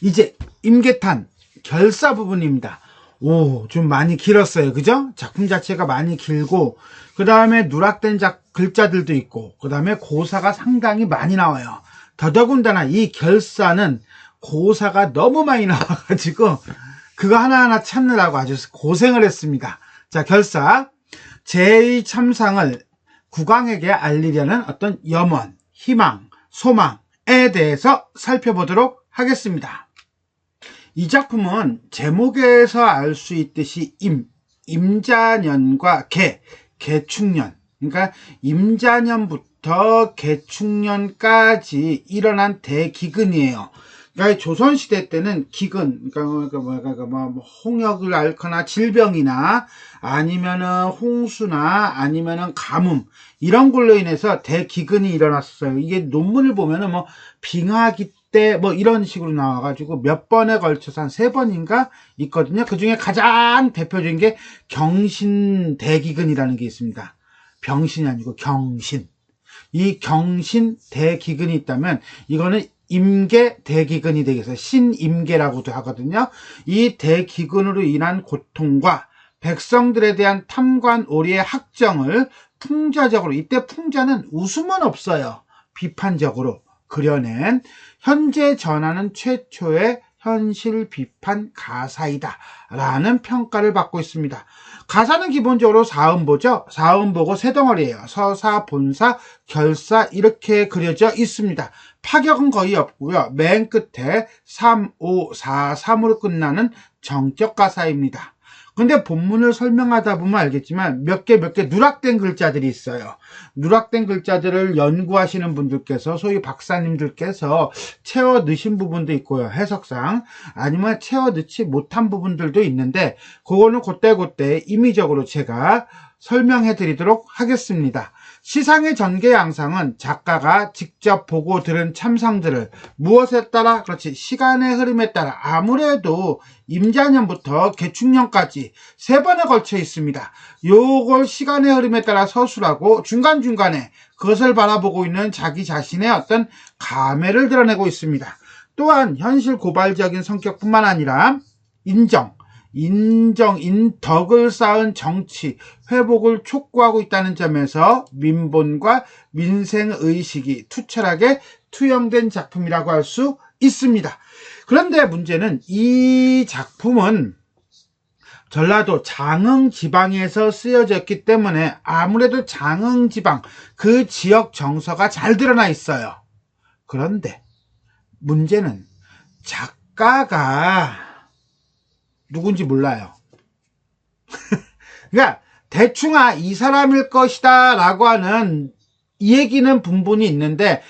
이제 임계탄 결사 부분입니다. 오, 좀 많이 길었어요. 그죠? 작품 자체가 많이 길고, 그 다음에 누락된 글자들도 있고, 그 다음에 고사가 상당히 많이 나와요. 더더군다나 이 결사는 고사가 너무 많이 나와가지고, 그거 하나하나 찾느라고 아주 고생을 했습니다. 자, 결사. 제2참상을 국왕에게 알리려는 어떤 염원, 희망, 소망에 대해서 살펴보도록 하겠습니다. 이 작품은 제목에서 알 수 있듯이 임자년과 개축년, 그러니까 임자년부터 개축년까지 일어난 대기근이에요. 그러니까 조선시대 때는 기근, 그러니까 홍역을 앓거나 질병이나 아니면은 홍수나 아니면은 가뭄 이런 걸로 인해서 대기근이 일어났어요. 이게 논문을 보면은 뭐 빙하기 때 뭐 이런 식으로 나와가지고 몇 번에 걸쳐서 한 3번인가 있거든요. 그 중에 가장 대표적인 게 경신 대기근이라는 게 있습니다. 병신이 아니고 경신. 이 경신 대기근이 있다면 이거는 임계 대기근이 되겠어요. 신임계라고도 하거든요. 이 대기근으로 인한 고통과 백성들에 대한 탐관 오리의 학정을 풍자적으로, 이때 풍자는 웃음은 없어요. 비판적으로 그려낸 현재 전하는 최초의 현실 비판 가사이다 라는 평가를 받고 있습니다. 가사는 기본적으로 사음보죠. 사음보고 세 덩어리예요. 서사, 본사, 결사 이렇게 그려져 있습니다. 파격은 거의 없고요. 맨 끝에 3, 5, 4, 3으로 끝나는 정적 가사입니다. 근데 본문을 설명하다 보면 알겠지만 몇 개 누락된 글자들이 있어요. 누락된 글자들을 연구하시는 분들께서, 소위 박사님들께서 채워 넣으신 부분도 있고요. 해석상. 아니면 채워 넣지 못한 부분들도 있는데 그거는 그때 임의적으로 제가 설명해 드리도록 하겠습니다. 시상의 전개 양상은 작가가 직접 보고 들은 참상들을 무엇에 따라, 그렇지, 시간의 흐름에 따라 아무래도 임자년부터 개축년까지 3번에 걸쳐 있습니다. 요걸 시간의 흐름에 따라 서술하고 중간중간에 그것을 바라보고 있는 자기 자신의 어떤 감회를 드러내고 있습니다. 또한 현실 고발적인 성격뿐만 아니라 덕을 쌓은 정치, 회복을 촉구하고 있다는 점에서 민본과 민생의식이 투철하게 투영된 작품이라고 할 수 있습니다. 그런데 문제는 이 작품은 전라도 장흥지방에서 쓰여졌기 때문에 아무래도 장흥지방, 그 지역 정서가 잘 드러나 있어요. 그런데 문제는 작가가 누군지 몰라요. 그러니까 대충 이 사람일 것이다 라고 하는 이 얘기는 분분히 있는데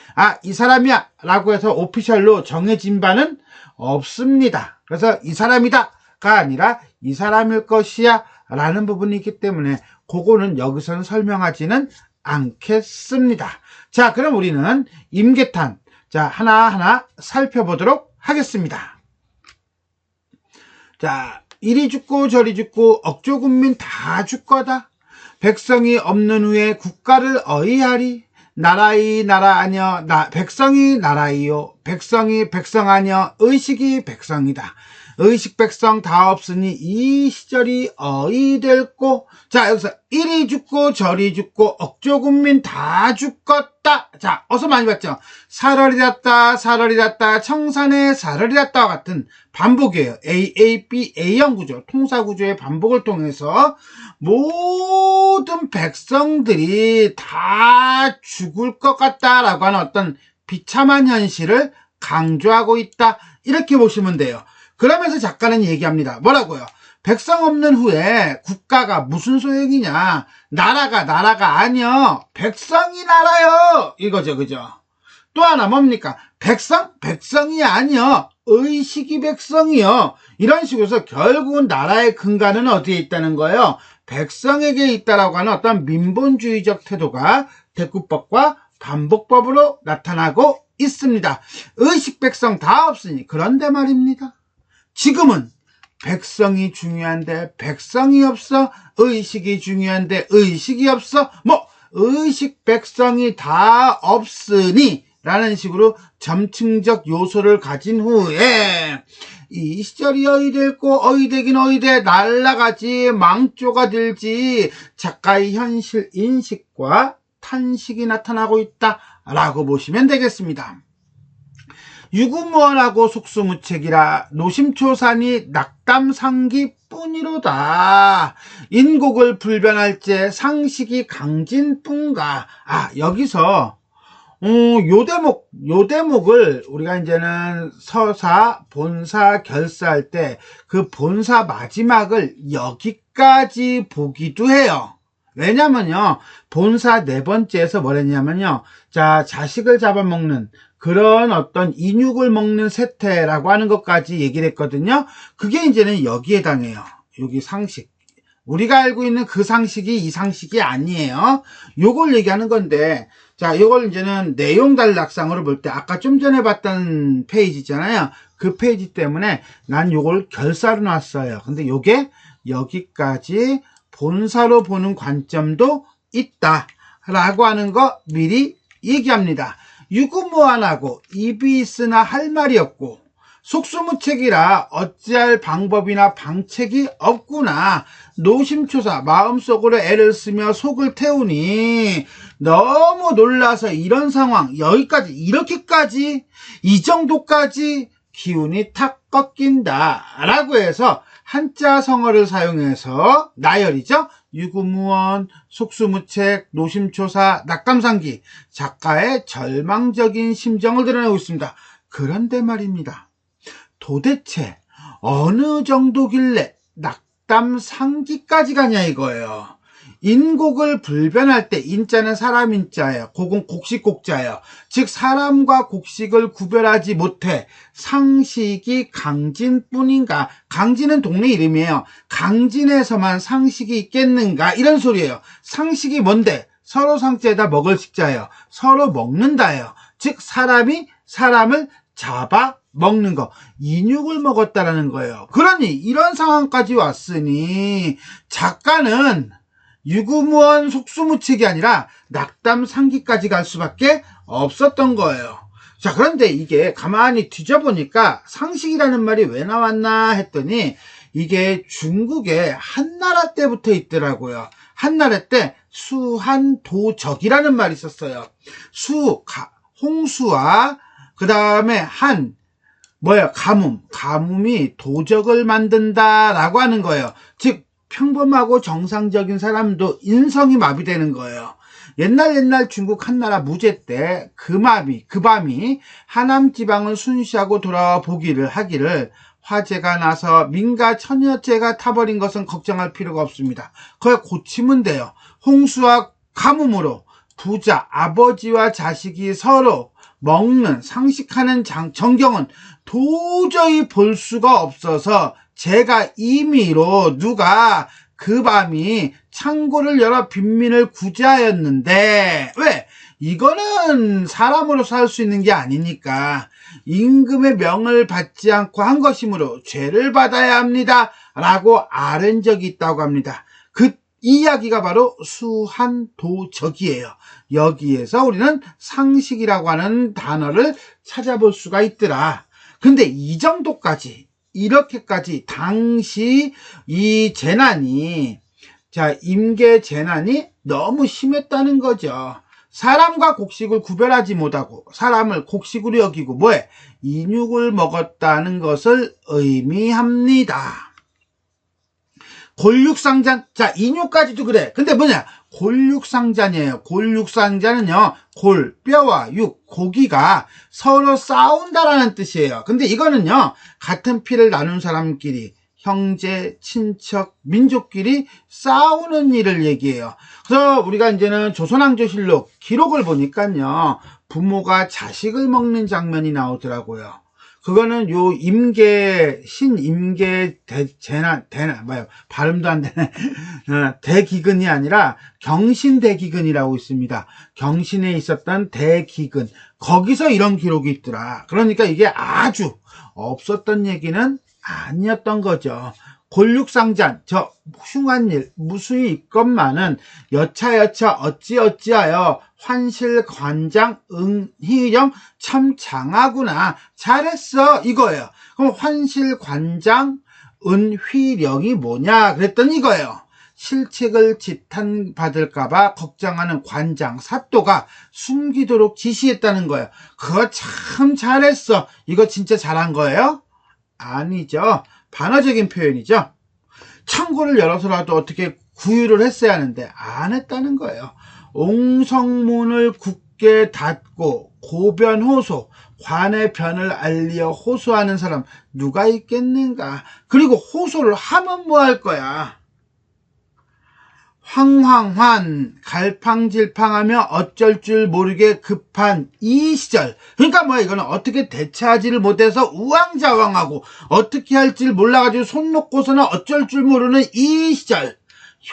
이 사람이야 라고 해서 오피셜로 정해진 바는 없습니다. 그래서 이 사람이다가 아니라 이 사람일 것이야 라는 부분이 있기 때문에 그거는 여기서는 설명하지는 않겠습니다. 자, 그럼 우리는 임계탄, 자, 하나하나 살펴보도록 하겠습니다. 자, 이리 죽고 저리 죽고 억조군민 다 죽거다. 백성이 없는 후에 국가를 어이하리. 나라이 나라 아니여 백성이 나라이요. 백성이 백성 아니여 의식이 백성이다. 의식 백성 다 없으니 이 시절이 어이될꼬. 자, 여기서 이리 죽고 저리 죽고 억조군민 다 죽겠다. 자, 어서 많이 봤죠? 사러리 났다 청산에 사러리 났다와 같은 반복이에요. AAB A형 구조, 통사 구조의 반복을 통해서 모든 백성들이 다 죽을 것 같다라고 하는 어떤 비참한 현실을 강조하고 있다. 이렇게 보시면 돼요. 그러면서 작가는 얘기합니다. 뭐라고요? 백성 없는 후에 국가가 무슨 소용이냐? 나라가 아니여. 백성이 나라요. 이거죠, 그죠? 또 하나 뭡니까? 백성이 아니여. 의식이 백성이요. 이런 식으로 해서 결국은 나라의 근간은 어디에 있다는 거예요? 백성에게 있다라고 하는 어떤 민본주의적 태도가 대구법과 반복법으로 나타나고 있습니다. 의식 백성 다 없으니. 그런데 말입니다. 지금은 백성이 중요한데 백성이 없어. 의식이 중요한데 의식이 없어. 의식 백성이 다 없으니 라는 식으로 점층적 요소를 가진 후에 이 시절이 어이됐고 어이되긴 어이돼 날라가지 망조가 들지 작가의 현실 인식과 탄식이 나타나고 있다 라고 보시면 되겠습니다. 유구무원하고 속수무책이라 노심초산이 낙담상기 뿐이로다. 인곡을 불변할제 상식이 강진뿐가. 여기서 요 대목을 우리가 이제는 서사, 본사, 결사할 때 그 본사 마지막을 여기까지 보기도 해요. 왜냐면요, 본사 네 번째에서 뭐랬냐면요, 자, 자식을 잡아먹는 그런 어떤 인육을 먹는 세태라고 하는 것까지 얘기를 했거든요. 그게 이제는 여기에 해당해요. 여기 상식. 우리가 알고 있는 그 상식이 이 상식이 아니에요. 요걸 얘기하는 건데, 자, 요걸 이제는 내용 단락상으로 볼 때 아까 좀 전에 봤던 페이지 있잖아요. 그 페이지 때문에 난 요걸 결사로 놨어요. 근데 요게 여기까지 본사로 보는 관점도 있다라고 하는 거 미리 얘기합니다. 유구무환하고 입이 있으나 할 말이 없고 속수무책이라 어찌할 방법이나 방책이 없구나. 노심초사 마음속으로 애를 쓰며 속을 태우니 너무 놀라서 이런 상황 여기까지 이렇게까지 이 정도까지 기운이 탁 꺾인다 라고 해서 한자 성어를 사용해서 나열이죠. 유구무원, 속수무책, 노심초사, 낙담상기 작가의 절망적인 심정을 드러내고 있습니다. 그런데 말입니다. 도대체 어느 정도길래 낙담상기까지 가냐 이거예요. 인곡을 불변할 때 인자는 사람 인자예요. 곡은 곡식 곡자예요. 즉 사람과 곡식을 구별하지 못해 상식이 강진뿐인가. 강진은 동네 이름이에요. 강진에서만 상식이 있겠는가 이런 소리예요. 상식이 뭔데? 서로 상자에다 먹을 식자예요. 서로 먹는다예요. 즉 사람이 사람을 잡아 먹는 거, 인육을 먹었다라는 거예요. 그러니 이런 상황까지 왔으니 작가는 유구무원 속수무책이 아니라 낙담상기까지 갈 수밖에 없었던 거예요. 자, 그런데 이게 가만히 뒤져보니까 상식이라는 말이 왜 나왔나 했더니 이게 중국의 한나라 때부터 있더라고요. 한나라 때 수한도적이라는 말이 있었어요. 홍수와 그 다음에 가뭄이 도적을 만든다라고 하는 거예요. 즉 평범하고 정상적인 사람도 인성이 마비되는 거예요. 옛날 중국 한나라 무제 때 그 밤이 하남 지방을 순시하고 돌아보기를 하기를 화재가 나서 민가 천여째가 타버린 것은 걱정할 필요가 없습니다. 그걸 고치면 돼요. 홍수와 가뭄으로 부자 아버지와 자식이 서로 먹는 상식하는 전경은 도저히 볼 수가 없어서 제가 임의로 누가 그 밤이 창고를 열어 빈민을 구제하였는데 왜? 이거는 사람으로서 할 수 있는 게 아니니까 임금의 명을 받지 않고 한 것이므로 죄를 받아야 합니다 라고 아른 적이 있다고 합니다. 그 이야기가 바로 수한도적이에요. 여기에서 우리는 상식이라고 하는 단어를 찾아볼 수가 있더라. 근데 이 정도까지 이렇게까지 당시 이 재난이 임계 재난이 너무 심했다는 거죠. 사람과 곡식을 구별하지 못하고 사람을 곡식으로 여기고 인육을 먹었다는 것을 의미합니다. 골육상잔. 자, 인육까지도 그래. 근데 골육상잔이에요. 골육상잔은요, 뼈와 육, 고기가 서로 싸운다라는 뜻이에요. 근데 이거는요, 같은 피를 나눈 사람끼리, 형제, 친척, 민족끼리 싸우는 일을 얘기해요. 그래서 우리가 이제는 조선왕조실록 기록을 보니까요, 부모가 자식을 먹는 장면이 나오더라고요. 그거는 요 신임계 발음도 안 되네. 대기근이 아니라 경신대기근이라고 있습니다. 경신에 있었던 대기근. 거기서 이런 기록이 있더라. 그러니까 이게 아주 없었던 얘기는 아니었던 거죠. 골육상잔 저 흉한 일 무수히 있건만은 여차여차 어찌어찌하여 환실관장 응희령 참 장하구나 잘했어 이거예요. 그럼 환실관장 은휘령이 뭐냐 그랬더니 이거예요. 실책을 지탄받을까봐 걱정하는 관장 사또가 숨기도록 지시했다는 거예요. 그거 참 잘했어. 이거 진짜 잘한 거예요? 아니죠. 반어적인 표현이죠. 창고를 열어서라도 어떻게 구유를 했어야 하는데 안 했다는 거예요. 옹성문을 굳게 닫고 고변호소 관의 변을 알리어 호소하는 사람 누가 있겠는가. 그리고 호소를 하면 뭐 할 거야. 황황환 갈팡질팡하며 어쩔 줄 모르게 급한 이 시절. 그러니까 뭐야 이거는 어떻게 대처하지를 못해서 우왕좌왕하고 어떻게 할지 몰라가지고 손 놓고서는 어쩔 줄 모르는 이 시절.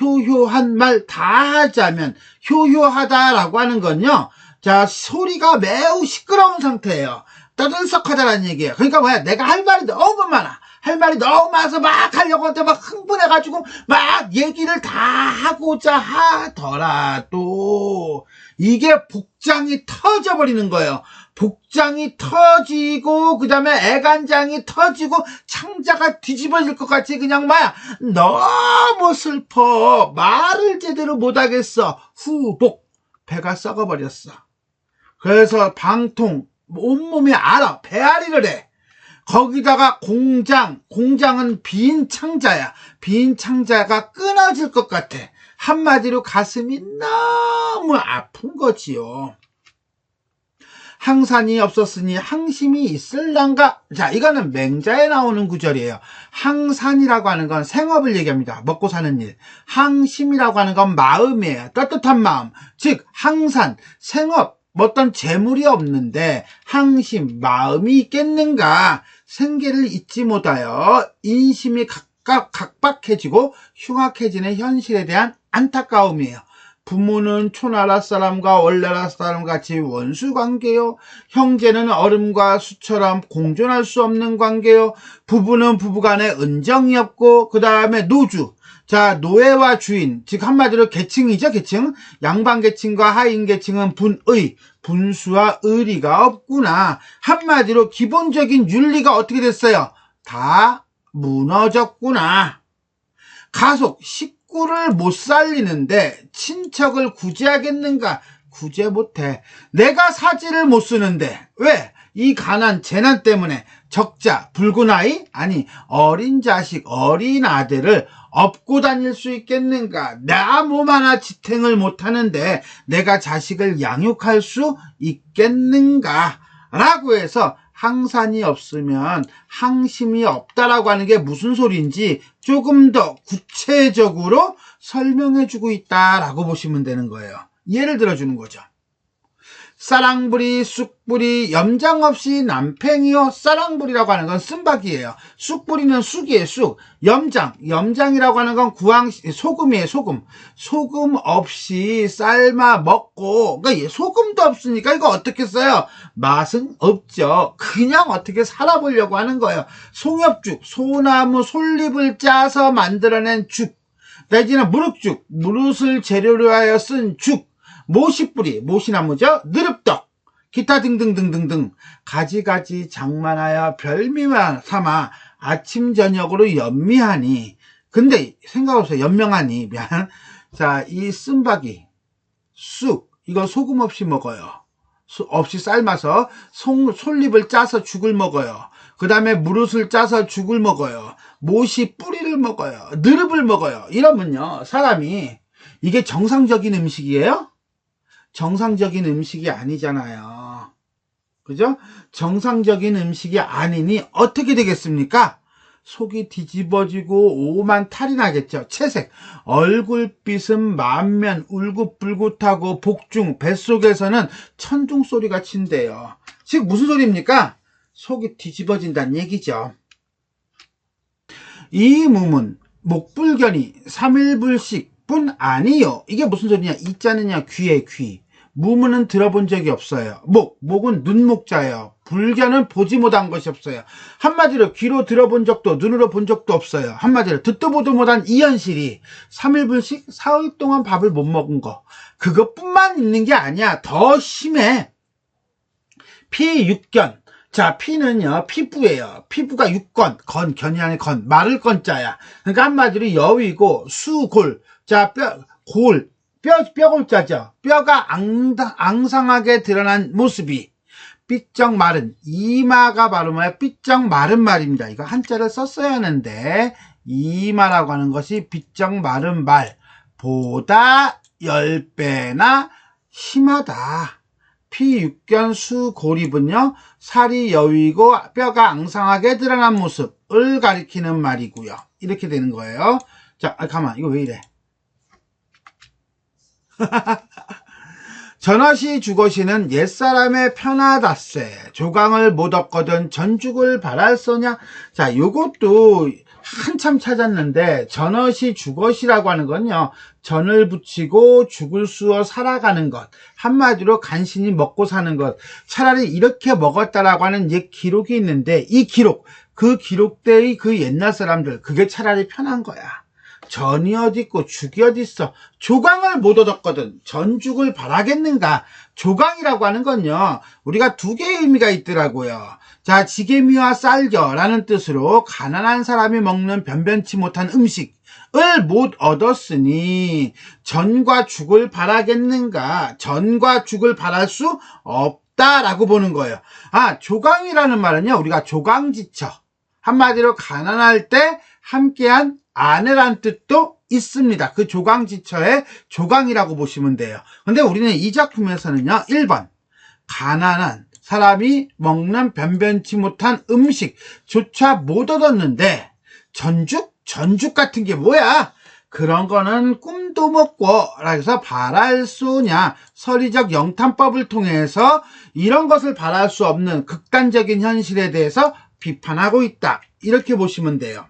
효효한 말 다 하자면 효효하다라고 하는 건요. 자 소리가 매우 시끄러운 상태예요. 떠들썩하다라는 얘기예요. 그러니까 뭐야 내가 할 말이 너무 많아. 할 말이 너무 많아서 막 하려고 하는데 막 흥분해가지고 막 얘기를 다 하고자 하더라도 이게 복장이 터져버리는 거예요. 복장이 터지고 그 다음에 애간장이 터지고 창자가 뒤집어질 것 같이 그냥 뭐야 너무 슬퍼. 말을 제대로 못하겠어. 후복 배가 썩어버렸어. 그래서 방통 온몸이 알아. 배앓이를 해. 거기다가 공장은 빈 창자야. 빈 창자가 끊어질 것 같아. 한마디로 가슴이 너무 아픈 거지요. 항산이 없었으니 항심이 있을란가? 자, 이거는 맹자에 나오는 구절이에요. 항산이라고 하는 건 생업을 얘기합니다. 먹고 사는 일. 항심이라고 하는 건 마음이에요. 떳떳한 마음. 즉, 항산, 생업, 어떤 재물이 없는데 항심, 마음이 있겠는가? 생계를 잊지 못하여 인심이 각박해지고 흉악해지는 현실에 대한 안타까움이에요. 부모는 초나라 사람과 월나라 사람 같이 원수 관계요. 형제는 얼음과 수처럼 공존할 수 없는 관계요. 부부는 부부간에 은정이 없고 그 다음에 노주. 자, 노예와 주인, 즉 한마디로 계층이죠, 계층. 양반 계층과 하인 계층은 분의, 분수와 의리가 없구나. 한마디로 기본적인 윤리가 어떻게 됐어요? 다 무너졌구나. 가속, 식구를 못 살리는데 친척을 구제하겠는가? 구제 못해. 내가 사지를 못 쓰는데 왜? 이 가난, 재난 때문에 적자, 붉은 아이? 아니 어린 자식, 어린 아들을 업고 다닐 수 있겠는가? 나 몸 하나 지탱을 못하는데 내가 자식을 양육할 수 있겠는가? 라고 해서 항산이 없으면 항심이 없다라고 하는 게 무슨 소리인지 조금 더 구체적으로 설명해주고 있다라고 보시면 되는 거예요. 예를 들어주는 거죠. 싸랑부리, 쑥부리, 염장 없이 남팽이요. 싸랑부리라고 하는 건 쓴박이에요. 쑥부리는 쑥이에요, 쑥. 염장이라고 하는 건 소금이에요, 소금. 소금 없이 삶아 먹고, 그러니까 소금도 없으니까 이거 어떻게 써요? 맛은 없죠. 그냥 어떻게 살아보려고 하는 거예요. 송엽죽, 소나무 솔잎을 짜서 만들어낸 죽. 내지는 무릇죽, 무릇을 재료로 하여 쓴 죽. 모시뿌리, 모시나무죠. 느릅떡, 기타 등등등등등 가지가지 장만하여 별미만 삼아 아침 저녁으로 연미하니. 근데 생각해보세요. 연명하니 미안. 자, 이 쓴박이 쑥 이거 소금 없이 먹어요. 없이 삶아서 솔잎을 짜서 죽을 먹어요. 그 다음에 무릇을 짜서 죽을 먹어요. 모시 뿌리를 먹어요. 느릅을 먹어요. 이러면요 사람이 이게 정상적인 음식이에요? 정상적인 음식이 아니잖아요. 그죠? 정상적인 음식이 아니니 어떻게 되겠습니까? 속이 뒤집어지고 오만 탈이 나겠죠. 채색, 얼굴빛은 만면 울긋불긋하고 복중, 뱃속에서는 천둥 소리가 친대요. 즉 무슨 소리입니까? 속이 뒤집어진다는 얘기죠. 이 몸은 목불견이 3일불식 뿐 아니요. 이게 무슨 소리냐? 이자느냐 귀에 귀. 무문은 들어본 적이 없어요. 목은 눈목자예요. 불견은 보지 못한 것이 없어요. 한마디로 귀로 들어본 적도 눈으로 본 적도 없어요. 한마디로 듣도 보도 못한 이현실이 3일분씩 사흘 동안 밥을 못 먹은 거, 그것뿐만 있는 게 아니야. 더 심해. 피육견. 자, 피는요, 피부예요. 피부가 육건, 견이 아닌 건, 마를 건자야. 그러니까 한마디로 여위고, 수골. 자, 뼈골자죠. 뼈가 앙상하게 드러난 모습이 삐쩍 마른, 이마가 바로 뭐야? 삐쩍 마른 말입니다. 이거 한자를 썼어야 하는데, 이마라고 하는 것이 삐쩍 마른 말 보다 10배나 심하다. 피육견 수골입은요, 살이 여위고 뼈가 앙상하게 드러난 모습을 가리키는 말이고요. 이렇게 되는 거예요. 자, 가만, 이거 왜 이래? 전어시 주거시는 옛사람의 편하다세 조강을 못 얻거든 전죽을 바랄소냐. 자, 요것도 한참 찾았는데, 전어시 주거시라고 하는 건요, 전을 붙이고 죽을 쑤어 살아가는 것, 한마디로 간신히 먹고 사는 것. 차라리 이렇게 먹었다라고 하는 옛 기록이 있는데, 이 기록, 그 기록대의 그 옛날 사람들, 그게 차라리 편한 거야. 전이 어딨고 죽이 어딨어. 조강을 못 얻었거든 전죽을 바라겠는가. 조강이라고 하는 건요, 우리가 두 개의 의미가 있더라고요. 자, 지게미와 쌀겨라는 뜻으로 가난한 사람이 먹는 변변치 못한 음식을 못 얻었으니 전과 죽을 바라겠는가. 전과 죽을 바랄 수 없다라고 보는 거예요. 아, 조강이라는 말은요, 우리가 조강지처, 한마디로 가난할 때 함께한 아내란 뜻도 있습니다. 그 조강지처의 조강이라고 보시면 돼요. 근데 우리는 이 작품에서는요, 1번 가난한 사람이 먹는 변변치 못한 음식조차 못 얻었는데, 전죽 같은 게 뭐야? 그런 거는 꿈도 못 꿔. 그래서 바랄 수냐. 서리적 영탄법을 통해서 이런 것을 바랄 수 없는 극단적인 현실에 대해서 비판하고 있다. 이렇게 보시면 돼요.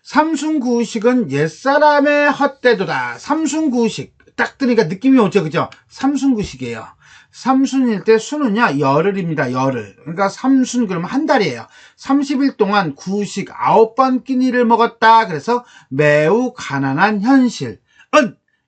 삼순구식은 옛사람의 헛되도다. 삼순구식. 딱 들으니까 느낌이 오죠, 그죠? 삼순구식이에요. 삼순일 때 순은요, 열흘입니다, 열흘. 그러니까 삼순 그러면 한 달이에요. 30일 동안 구식 9번 끼니를 먹었다. 그래서 매우 가난한 현실.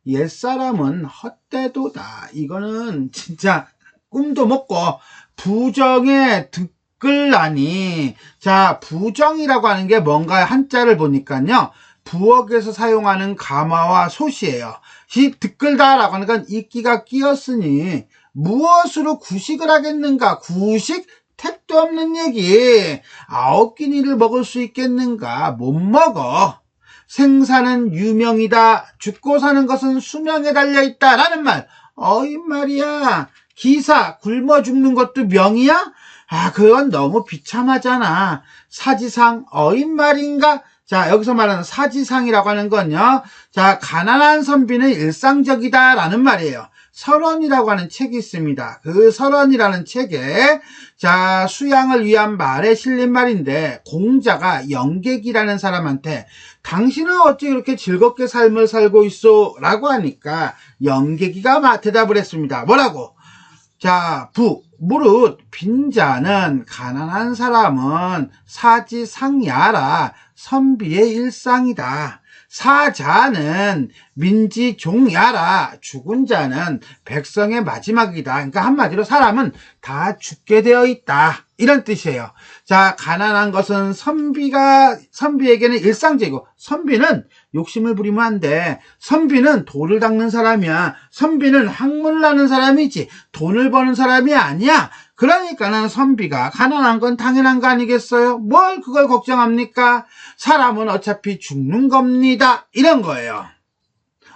옛사람은 헛되도다. 이거는 진짜 꿈도 못 꿔. 부정의 듣글라니. 자, 부정이라고 하는 게 뭔가 한자를 보니까요, 부엌에서 사용하는 가마와 솥이에요. 이 듣글다라고 하는 건 이끼가 끼었으니 무엇으로 구식을 하겠는가? 구식? 택도 없는 얘기. 9끼니를 먹을 수 있겠는가? 못 먹어. 생사는 유명이다. 죽고 사는 것은 수명에 달려있다. 라는 말. 이 말이야. 기사, 굶어 죽는 것도 명이야? 아, 그건 너무 비참하잖아. 사지상, 말인가? 자, 여기서 말하는 사지상이라고 하는 건요, 자, 가난한 선비는 일상적이다 라는 말이에요. 설원이라고 하는 책이 있습니다. 그 설원이라는 책에, 자, 수양을 위한 말에 실린 말인데, 공자가 영객이라는 사람한테 당신은 어찌 이렇게 즐겁게 삶을 살고 있어? 라고 하니까 영객이가 대답을 했습니다. 뭐라고? 자, 무릇 빈자는 가난한 사람은 사지상야라 선비의 일상이다. 사자는 민지종야라 죽은 자는 백성의 마지막이다. 그러니까 한마디로 사람은 다 죽게 되어 있다. 이런 뜻이에요. 자, 가난한 것은 선비에게는 일상적이고, 선비는 욕심을 부리면 안 돼. 선비는 돌을 닦는 사람이야. 선비는 학문을 하는 사람이지 돈을 버는 사람이 아니야. 그러니까는 선비가 가난한 건 당연한 거 아니겠어요? 뭘 그걸 걱정합니까? 사람은 어차피 죽는 겁니다. 이런 거예요.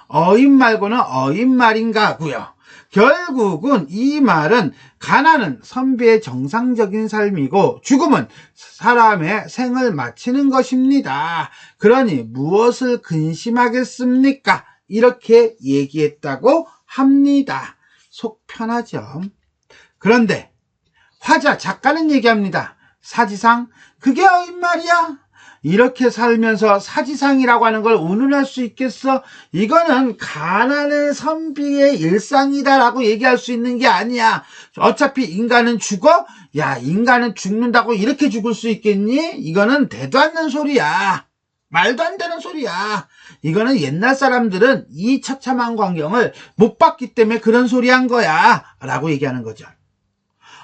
말고는 말인가고요. 결국은 이 말은 가난은 선비의 정상적인 삶이고 죽음은 사람의 생을 마치는 것입니다. 그러니 무엇을 근심하겠습니까? 이렇게 얘기했다고 합니다. 속 편하죠. 그런데 화자 작가는 얘기합니다. 사지상, 그게 말이야? 이렇게 살면서 사지상이라고 하는 걸 운운할 수 있겠어? 이거는 가난의 선비의 일상이다라고 얘기할 수 있는 게 아니야. 어차피 인간은 죽어? 야, 인간은 죽는다고 이렇게 죽을 수 있겠니? 이거는 대도 않는 소리야. 말도 안 되는 소리야. 이거는 옛날 사람들은 이 처참한 광경을 못 봤기 때문에 그런 소리 한 거야 라고 얘기하는 거죠.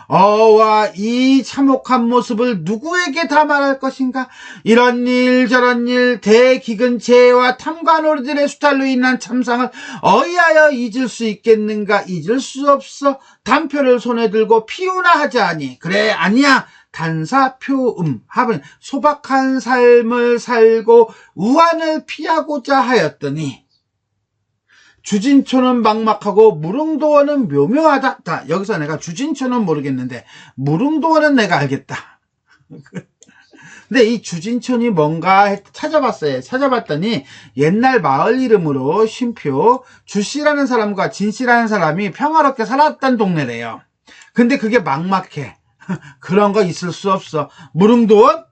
와, 이 참혹한 모습을 누구에게 다 말할 것인가? 이런 일 저런 일 대기근 재해와 탐관오리들의 수탈로 인한 참상을 어이하여 잊을 수 있겠는가? 잊을 수 없어. 단표를 손에 들고 피우나 하자니. 그래, 아니야. 단사표음 합은 소박한 삶을 살고 우환을 피하고자 하였더니 주진초는 막막하고 무릉도원은 묘묘하다. 자, 여기서 내가 주진초는 모르겠는데 무릉도원은 내가 알겠다. 근데 이 주진촌이 뭔가 찾아봤어요. 찾아봤더니 옛날 마을 이름으로 쉼표 주씨라는 사람과 진씨라는 사람이 평화롭게 살았던 동네래요. 근데 그게 막막해. 그런 거 있을 수 없어. 무릉도원?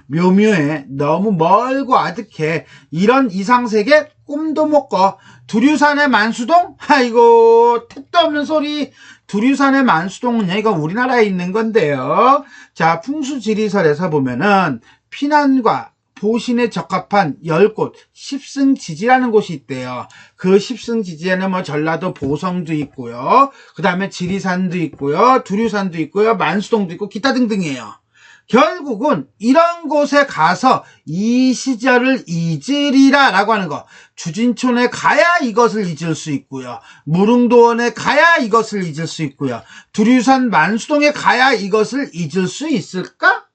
묘묘해. 너무 멀고 아득해. 이런 이상세계 꿈도 못 꿔. 두류산의 만수동? 아이고, 택도 없는 소리. 두류산의 만수동은요, 이거 우리나라에 있는 건데요. 자, 풍수지리설에서 보면은 피난과 보신에 적합한 10곳, 십승지지라는 곳이 있대요. 그 십승지지에는 뭐 전라도 보성도 있고요. 그 다음에 지리산도 있고요. 두류산도 있고요. 만수동도 있고 기타 등등이에요. 결국은 이런 곳에 가서 이 시절을 잊으리라 라고 하는 거. 주진촌에 가야 이것을 잊을 수 있고요. 무릉도원에 가야 이것을 잊을 수 있고요. 두류산 만수동에 가야 이것을 잊을 수 있을까?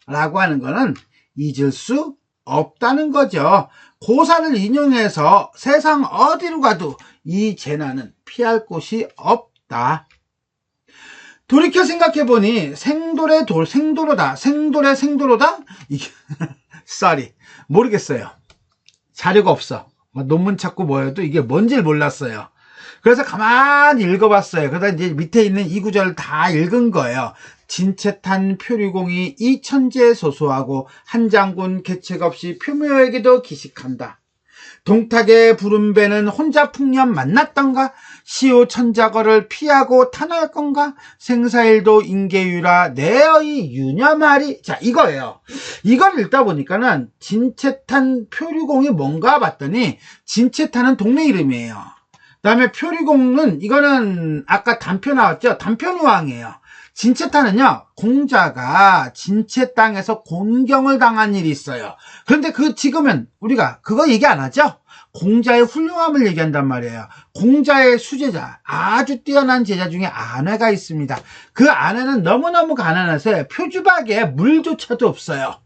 라고 하는 거는 잊을 수 없다는 거죠. 고사를 인용해서 세상 어디로 가도 이 재난은 피할 곳이 없다. 돌이켜 생각해보니 생도로다? 이게 쌀이 모르겠어요. 자료가 없어. 논문 찾고 뭐해도 이게 뭔지를 몰랐어요. 그래서 가만히 읽어봤어요. 그러다 이제 밑에 있는 이 구절을 다 읽은 거예요. 진채탄 표류공이 이 천재에 소소하고 한 장군 계책 없이 표묘에게도 기식한다. 동탁의 부른 배는 혼자 풍년 만났던가? 시오 천자거를 피하고 탄할 건가? 생사일도 인계유라 내의 유녀말이. 자, 이거예요. 이걸 읽다 보니까는 진채탄 표류공이 뭔가 봤더니 진채탄은 동네 이름이에요. 그 다음에 표류공은 이거는 아까 단표 나왔죠? 단표누왕이에요. 진채탄은요, 공자가 진채 땅에서 곤경을 당한 일이 있어요. 그런데 지금은 우리가 그거 얘기 안 하죠? 공자의 훌륭함을 얘기한단 말이에요. 공자의 수제자, 아주 뛰어난 제자 중에 아내가 있습니다. 그 아내는 너무너무 가난해서 표주박에 물조차도 없어요.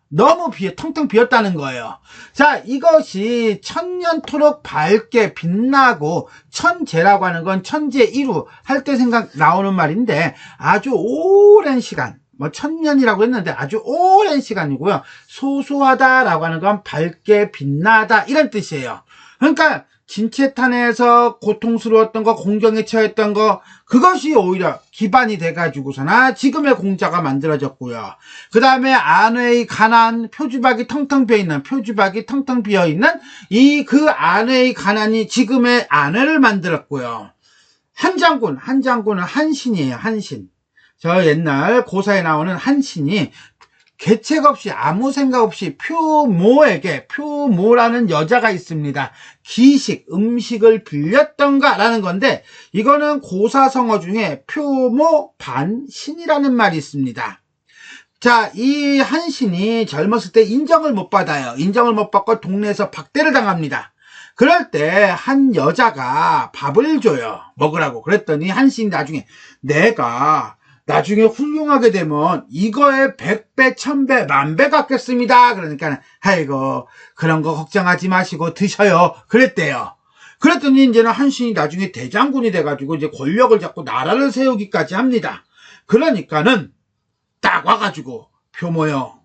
너무 텅텅 비었다는 거예요. 자, 이것이 천년토록 밝게 빛나고, 천재라고 하는 건 천재 1후 할 때 생각 나오는 말인데, 아주 오랜 시간, 천년이라고 했는데 아주 오랜 시간이고요. 소소하다라고 하는 건 밝게 빛나다 이런 뜻이에요. 그러니까 진채탄에서 고통스러웠던 거, 공경에 처했던 거, 그것이 오히려 기반이 돼가지고서나 지금의 공자가 만들어졌고요. 그 다음에 안의 가난, 표주박이 텅텅 비어있는 그 안의 가난이 지금의 안회를 만들었고요. 한장군은 한신이에요, 한신. 저 옛날 고사에 나오는 한신이 계책 없이 아무 생각 없이 표모라는 여자가 있습니다. 기식, 음식을 빌렸던가라는 건데 이거는 고사성어 중에 표모 반신이라는 말이 있습니다. 자, 이 한신이 젊었을 때 인정을 못 받아요. 인정을 못 받고 동네에서 박대를 당합니다. 그럴 때 한 여자가 밥을 줘요. 먹으라고. 그랬더니 한신이 내가 나중에 훌륭하게 되면 이거에 100배, 1000배, 10,000배 갚겠습니다. 그러니까 아이고 그런 거 걱정하지 마시고 드셔요. 그랬대요. 그랬더니 이제는 한신이 나중에 대장군이 돼가지고 이제 권력을 잡고 나라를 세우기까지 합니다. 그러니까는 딱 와가지고 표모요.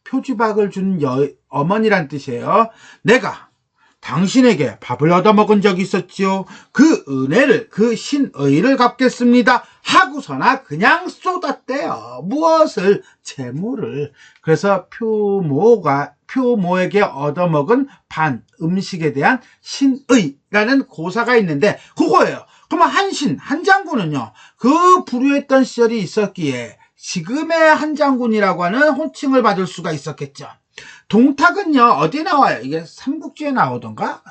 표주박을 준 어머니란 뜻이에요. 내가 당신에게 밥을 얻어먹은 적이 있었지요. 그 은혜를, 그 신의를 갚겠습니다. 하고서나 그냥 쏟았대요. 무엇을? 재물을. 그래서 표모에게 얻어먹은 반, 음식에 대한 신의라는 고사가 있는데 그거예요. 그러면 한장군은요, 그 부류했던 시절이 있었기에 지금의 한장군이라고 하는 호칭을 받을 수가 있었겠죠. 동탁은요, 어디에 나와요? 이게 삼국지에 나오던가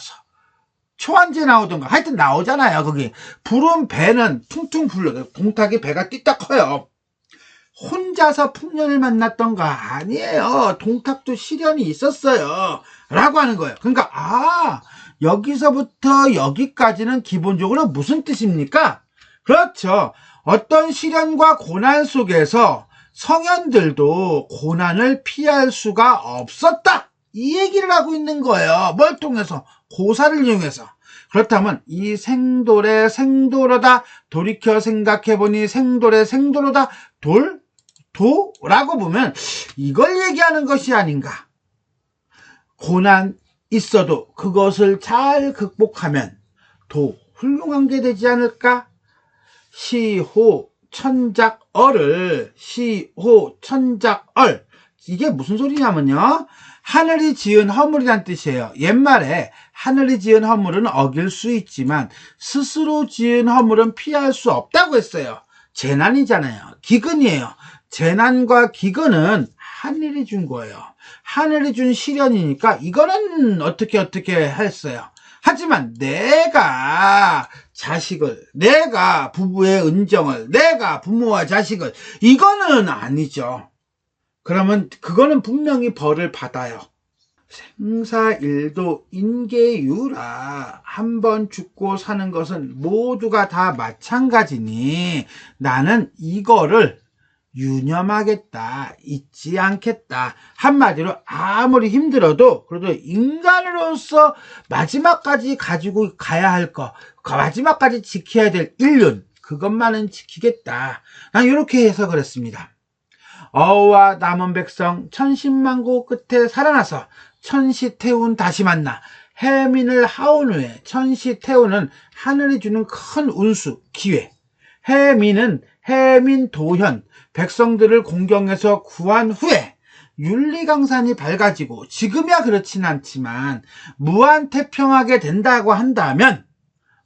초안지에 나오던가 하여튼 나오잖아요. 거기 부른 배는 퉁퉁 불러. 동탁이 배가 띠딱 커요. 혼자서 풍년을 만났던가? 아니에요. 동탁도 시련이 있었어요 라고 하는 거예요. 그러니까 여기서부터 여기까지는 기본적으로 무슨 뜻입니까? 그렇죠. 어떤 시련과 고난 속에서 성현들도 고난을 피할 수가 없었다, 이 얘기를 하고 있는 거예요. 뭘 통해서? 고사를 이용해서. 그렇다면 이 생돌의 생도로다, 돌이켜 생각해보니 생돌의 생도로다, 도라고 보면 이걸 얘기하는 것이 아닌가. 고난 있어도 그것을 잘 극복하면 훌륭한 게 되지 않을까? 시호 천작얼을, 시호 천작얼, 이게 무슨 소리냐면요, 하늘이 지은 허물이란 뜻이에요. 옛말에 하늘이 지은 허물은 어길 수 있지만 스스로 지은 허물은 피할 수 없다고 했어요. 재난이잖아요. 기근이에요. 재난과 기근은 하늘이 준 거예요. 하늘이 준 시련이니까 이거는 어떻게 했어요. 하지만 내가 자식을, 내가 부부의 은정을, 내가 부모와 자식을, 이거는 아니죠. 그러면 그거는 분명히 벌을 받아요. 생사일도 인계유라. 한번 죽고 사는 것은 모두가 다 마찬가지니 나는 이거를 유념하겠다, 잊지 않겠다. 한마디로 아무리 힘들어도 그래도 인간으로서 마지막까지 가지고 가야 할 거, 마지막까지 지켜야 될 인륜, 그것만은 지키겠다. 난 이렇게 해석을 했습니다. 어와 남은 백성 천신만고 끝에 살아나서 천시태운 다시 만나 해민을 하온 후에, 천시태운은 하늘이 주는 큰 운수, 기회, 해민은 해민도현, 백성들을 공경해서 구한 후에 윤리강산이 밝아지고, 지금이야 그렇진 않지만 무한태평하게 된다고 한다면,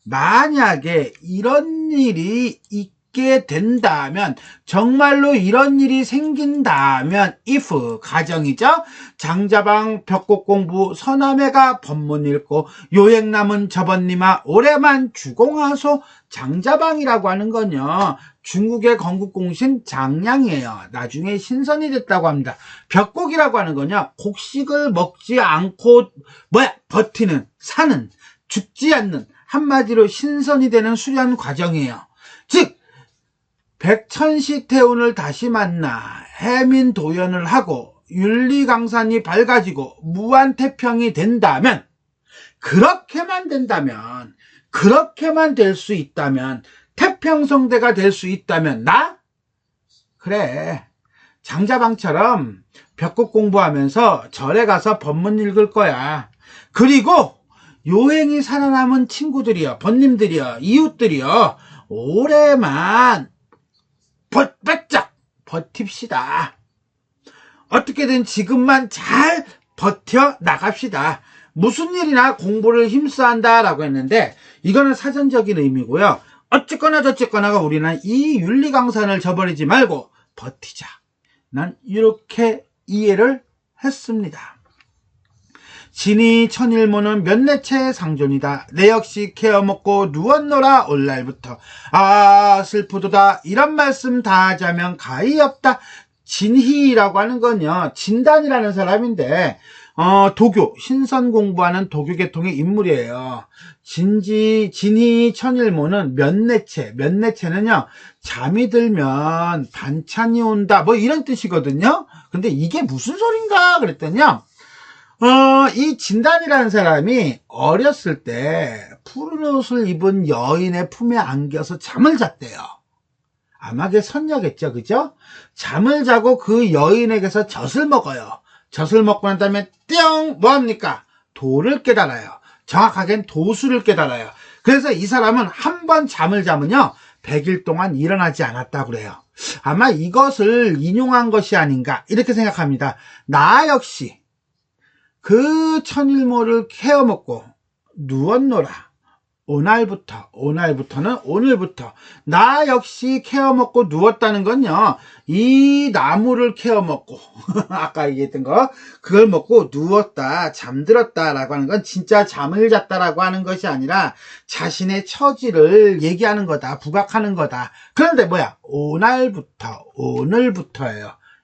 만약에 이런 일이 있게 된다면, 정말로 이런 일이 생긴다면, if, 가정이죠. 장자방 벽곡공부 서남해가 법문 읽고 요행남은 저번님아 올해만 주공하소. 장자방이라고 하는 건요, 중국의 건국공신 장량이에요. 나중에 신선이 됐다고 합니다. 벽곡이라고 하는 건요, 곡식을 먹지 않고 버티는, 사는, 죽지 않는, 한마디로 신선이 되는 수련 과정이에요. 즉 백천시태운을 다시 만나 해민도연을 하고 윤리강산이 밝아지고 무한태평이 된다면, 그렇게만 된다면, 그렇게만 될 수 있다면, 태평성대가 될 수 있다면, 그래, 장자방처럼 벽곡 공부하면서 절에 가서 법문 읽을 거야. 그리고 요행이 살아남은 친구들이여, 번님들이여, 이웃들이여, 올해만 바짝 버팁시다. 어떻게든 지금만 잘 버텨 나갑시다. 무슨 일이나 공부를 힘써한다 라고 했는데, 이거는 사전적인 의미고요. 어쨌거나 저쨌거나가 우리는 이 윤리강산을 저버리지 말고 버티자. 난 이렇게 이해를 했습니다. 진이 천일모는 몇내체 상존이다. 내 역시 케어먹고 누웠노라 올날부터. 슬프도다. 이런 말씀 다 하자면 가히 없다. 진희라고 하는 건요, 진단이라는 사람인데 도교, 신선 공부하는 도교 계통의 인물이에요. 진희 천일모는 몇내체는요, 잠이 들면 반찬이 온다, 뭐 이런 뜻이거든요. 근데 이게 무슨 소린가 그랬더니요, 이 진단이라는 사람이 어렸을 때 푸른 옷을 입은 여인의 품에 안겨서 잠을 잤대요. 아마 그게 선녀겠죠, 그죠? 잠을 자고 그 여인에게서 젖을 먹어요. 젖을 먹고 난 다음에 띵! 뭐합니까? 도를 깨달아요. 정확하게는 도수를 깨달아요. 그래서 이 사람은 한 번 잠을 자면요, 100일 동안 일어나지 않았다고 그래요. 아마 이것을 인용한 것이 아닌가 이렇게 생각합니다. 나 역시 그 천일모를 케어먹고 누웠노라. 오늘부터는 오늘부터 나 역시 케어먹고 누웠다는 건요, 이 나무를 케어먹고 아까 얘기했던 거 그걸 먹고 누웠다, 잠들었다 라고 하는 건 진짜 잠을 잤다라고 하는 것이 아니라 자신의 처지를 얘기하는 거다, 부각하는 거다. 그런데 뭐야, 오늘부터예요.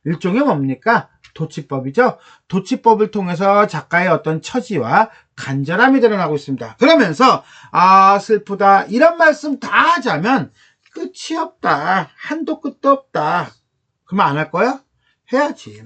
일종의 뭡니까? 도치법이죠. 도치법을 통해서 작가의 어떤 처지와 간절함이 드러나고 있습니다. 그러면서 슬프다 이런 말씀 다 하자면 끝이 없다, 한도 끝도 없다. 그러면 안 할 거야? 해야지.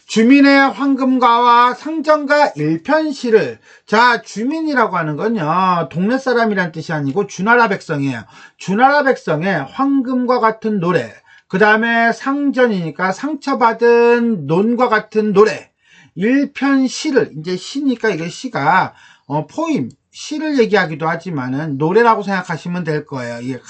주민의 황금가와 상정가 일편시를, 자, 주민이라고 하는 건요, 동네 사람이란 뜻이 아니고 주나라 백성이에요. 주나라 백성의 황금과 같은 노래, 그 다음에 상전이니까 상처받은 논과 같은 노래, 일편시를, 이제 시니까 이게 시가 포임, 시를 얘기하기도 하지만은 노래라고 생각하시면 될 거예요. 이게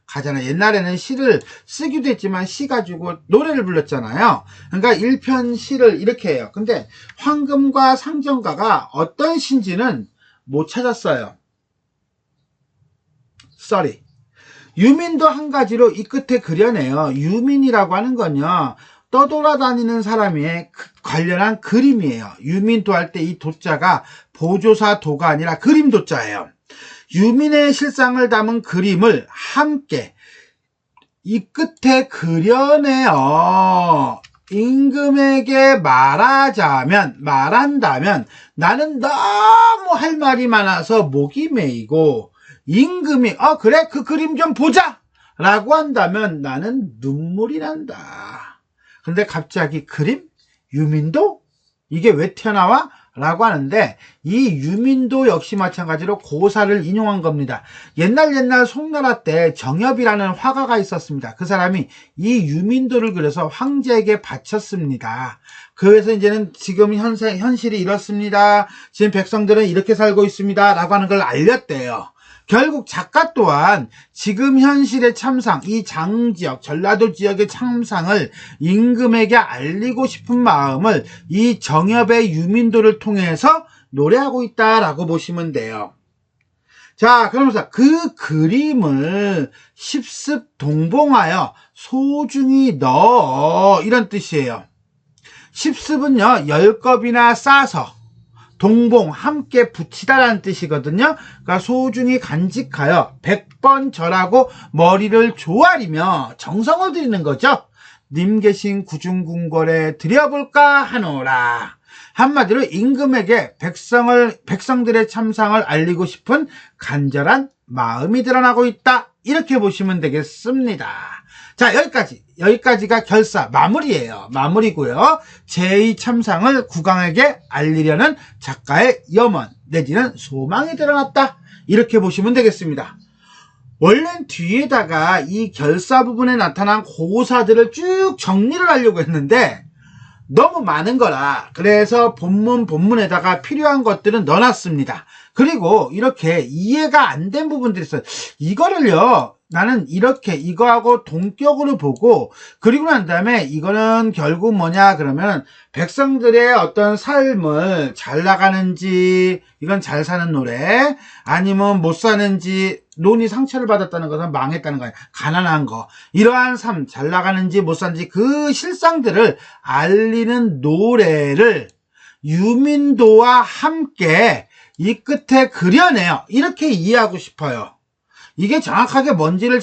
가잖아요. 옛날에는 시를 쓰기도 했지만 시 가지고 노래를 불렀잖아요. 그러니까 일편시를 이렇게 해요. 근데 황금과 상정가가 어떤 시인지는 못 찾았어요. Sorry. 유민도 한 가지로 이 끝에 그려내요. 유민이라고 하는 건요, 떠돌아다니는 사람의 관련한 그림이에요. 유민도 할 때 이 도자가 보조사 도가 아니라 그림 도자예요. 유민의 실상을 담은 그림을 함께 이 끝에 그려내요. 임금에게 말한다면 나는 너무 할 말이 많아서 목이 메이고, 임금이 그래 그 그림 좀 보자 라고 한다면 나는 눈물이 난다. 근데 갑자기 그림? 유민도? 이게 왜 튀어나와? 라고 하는데, 이 유민도 역시 마찬가지로 고사를 인용한 겁니다. 옛날 송나라 때 정엽이라는 화가가 있었습니다. 그 사람이 이 유민도를 그려서 황제에게 바쳤습니다. 그래서 이제는 지금 현실이 이렇습니다, 지금 백성들은 이렇게 살고 있습니다 라고 하는 걸 알렸대요. 결국 작가 또한 지금 현실의 참상, 이 장지역, 전라도 지역의 참상을 임금에게 알리고 싶은 마음을 이 정엽의 유민도를 통해서 노래하고 있다라고 보시면 돼요. 자, 그러면서 그 그림을 십습 동봉하여 소중히 넣어, 이런 뜻이에요. 십습은요, 10겁이나 싸서, 동봉, 함께 붙이다라는 뜻이거든요. 그러니까 소중히 간직하여 100번 절하고 머리를 조아리며 정성을 드리는 거죠. 님 계신 구중궁궐에 드려볼까 하노라. 한마디로 임금에게 백성들의 참상을 알리고 싶은 간절한 마음이 드러나고 있다, 이렇게 보시면 되겠습니다. 자, 여기까지가 결사 마무리예요. 마무리고요. 제2 참상을 국왕에게 알리려는 작가의 염원 내지는 소망이 드러났다, 이렇게 보시면 되겠습니다. 원래는 뒤에다가 이 결사 부분에 나타난 고사들을 쭉 정리를 하려고 했는데 너무 많은 거라, 그래서 본문에다가 필요한 것들은 넣어놨습니다. 그리고 이렇게 이해가 안 된 부분들이 있어요. 이거를요, 나는 이렇게 이거하고 동격으로 보고, 그리고 난 다음에 이거는 결국 뭐냐 그러면 백성들의 어떤 삶을 잘 나가는지, 이건 잘 사는 노래, 아니면 못 사는지, 논이 상처를 받았다는 것은 망했다는 거예요. 가난한 거, 이러한 삶 잘 나가는지 못 사는지 그 실상들을 알리는 노래를 유민도와 함께 이 끝에 그려내요. 이렇게 이해하고 싶어요. 이게 정확하게 뭔지를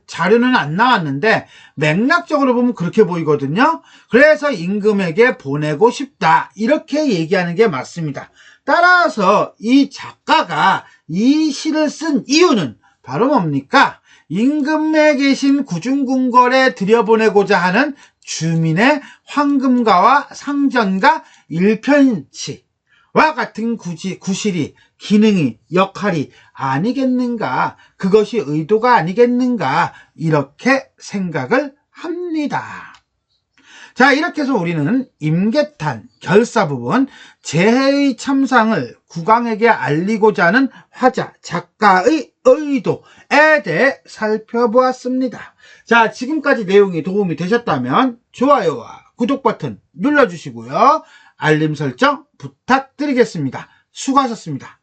자료는 안 나왔는데 맥락적으로 보면 그렇게 보이거든요. 그래서 임금에게 보내고 싶다, 이렇게 얘기하는 게 맞습니다. 따라서 이 작가가 이 시를 쓴 이유는 바로 뭡니까? 임금에 계신 구중궁궐에 들여보내고자 하는 주민의 황금가와 상전가 일편시 와 같은 구실이, 기능이, 역할이 아니겠는가, 그것이 의도가 아니겠는가, 이렇게 생각을 합니다. 자, 이렇게 해서 우리는 임계탄 결사 부분 재해의 참상을 국왕에게 알리고자 하는 화자, 작가의 의도에 대해 살펴보았습니다. 자, 지금까지 내용이 도움이 되셨다면 좋아요와 구독 버튼 눌러주시고요. 알림 설정 부탁드리겠습니다. 수고하셨습니다.